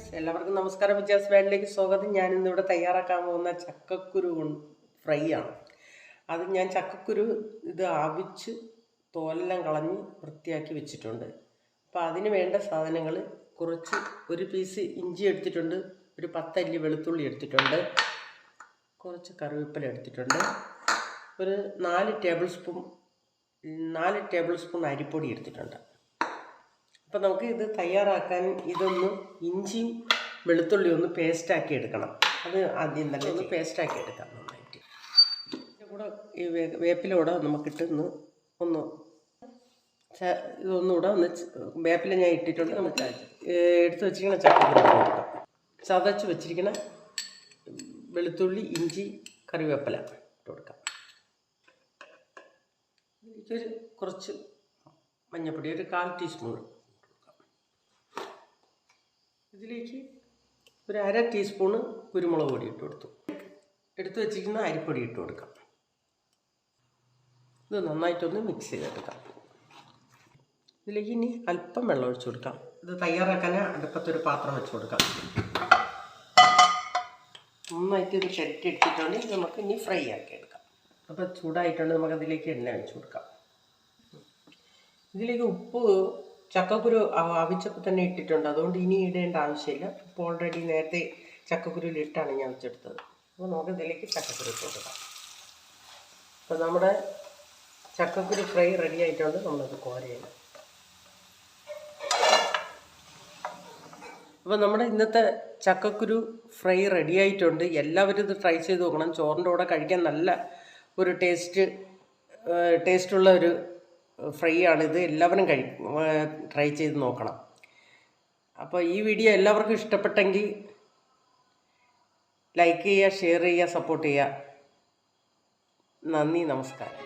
Friends, എല്ലാവർക്കും നമസ്കാരം. വിജയാസ് വേൾഡിലേക്ക് സ്വാഗതം. ഞാൻ ഇന്നിവിടെ തയ്യാറാക്കാൻ പോകുന്ന ചക്കക്കുരു ഫ്രൈ ആണ്. അത് ഞാൻ ചക്കക്കുരു ആവിച്ച് തോലെല്ലാം കളഞ്ഞ് വൃത്തിയാക്കി വെച്ചിട്ടുണ്ട്. അപ്പോൾ അതിന് വേണ്ട സാധനങ്ങൾ ഒരു പീസ് ഇഞ്ചി എടുത്തിട്ടുണ്ട്, ഒരു 10 അല്ലി വെളുത്തുള്ളി എടുത്തിട്ടുണ്ട്, കുറച്ച് കറിവേപ്പില എടുത്തിട്ടുണ്ട്, ഒരു 4 ടേബിൾ സ്പൂൺ അരിപ്പൊടി എടുത്തിട്ടുണ്ട്. അപ്പോൾ നമുക്ക് ഇത് തയ്യാറാക്കാൻ ഇതൊന്ന് ഇഞ്ചിയും വെളുത്തുള്ളി ഒന്ന് പേസ്റ്റാക്കി എടുക്കണം. അത് ആദ്യം തന്നെ ഒന്ന് പേസ്റ്റാക്കി എടുക്കാം നന്നായിട്ട്. ഇതിൻ്റെ കൂടെ ഈ വേപ്പിലൂടെ നമുക്കിട്ട് ഇതൊന്നുകൂടെ വേപ്പില ഞാൻ ഇട്ടിട്ടുണ്ട്. നമുക്ക് എടുത്ത് വെച്ചിരിക്കുന്ന ചക്കക്കുരു കൊടുക്കാം. ചതച്ച് വെച്ചിരിക്കുന്ന വെളുത്തുള്ളി, ഇഞ്ചി, കറിവേപ്പില ഇട്ട് കൊടുക്കാം. ഇതിലേക്ക് കുറച്ച് മഞ്ഞൾപ്പൊടി, ഒരു 1/4 ടീസ്പൂൺ. ഇതിലേക്ക് ഒരു 1/2 ടീസ്പൂണ് കുരുമുളക് പൊടി ഇട്ട് കൊടുത്തു. എടുത്തു വെച്ചിരിക്കുന്ന അരിപ്പൊടി ഇട്ട് കൊടുക്കാം. ഇത് നന്നായിട്ടൊന്ന് മിക്സ് ചെയ്തെടുക്കാം. ഇതിലേക്ക് ഇനി അല്പം വെള്ളം ഒഴിച്ചു കൊടുക്കാം. ഇത് തയ്യാറാക്കാൻ അടുപ്പത്തൊരു പാത്രം വെച്ച് കൊടുക്കാം. നന്നായിട്ട് ഇത് ചുരട്ടി എടുത്തിട്ടുണ്ടെങ്കിൽ നമുക്ക് ഇനി ഫ്രൈ ആക്കി എടുക്കാം. അപ്പോൾ ചൂടായിട്ടുണ്ട്, നമുക്കതിലേക്ക് എണ്ണ ഒഴിച്ച് കൊടുക്കാം. ഇതിലേക്ക് ഉപ്പ് ചക്കക്കുരു അവിച്ചപ്പോൾ തന്നെ ഇട്ടിട്ടുണ്ട്, അതുകൊണ്ട് ഇനി ഇടേണ്ട ആവശ്യമില്ല. ഇപ്പോൾ ഓൾറെഡി നേരത്തെ ചക്കക്കുരുവിലിട്ടാണ് ഞാൻ വെച്ചെടുത്തത്. അപ്പോൾ നമുക്ക് ഇതിലേക്ക് ചക്കക്കുരു ഇട്ട് കൊടുക്കാം. അപ്പോൾ നമ്മുടെ ചക്കക്കുരു ഫ്രൈ റെഡി ആയിട്ടുണ്ട്. നമ്മളത് കോരയാണ്. അപ്പോൾ നമ്മുടെ ഇന്നത്തെ ചക്കക്കുരു ഫ്രൈ റെഡി ആയിട്ടുണ്ട്. എല്ലാവരും ഇത് ട്രൈ ചെയ്ത് നോക്കണം. ചോറിൻ്റെ കൂടെ കഴിക്കാൻ നല്ല ഒരു ടേസ്റ്റുള്ള ഒരു ഫ്രൈ ആണിത്. എല്ലാവരും ട്രൈ ചെയ്ത് നോക്കണം. അപ്പോൾ ഈ വീഡിയോ എല്ലാവർക്കും ഇഷ്ടപ്പെട്ടെങ്കിൽ ലൈക്ക് ചെയ്യുക, ഷെയർ ചെയ്യുക, സപ്പോർട്ട് ചെയ്യുക. നന്ദി, നമസ്കാരം.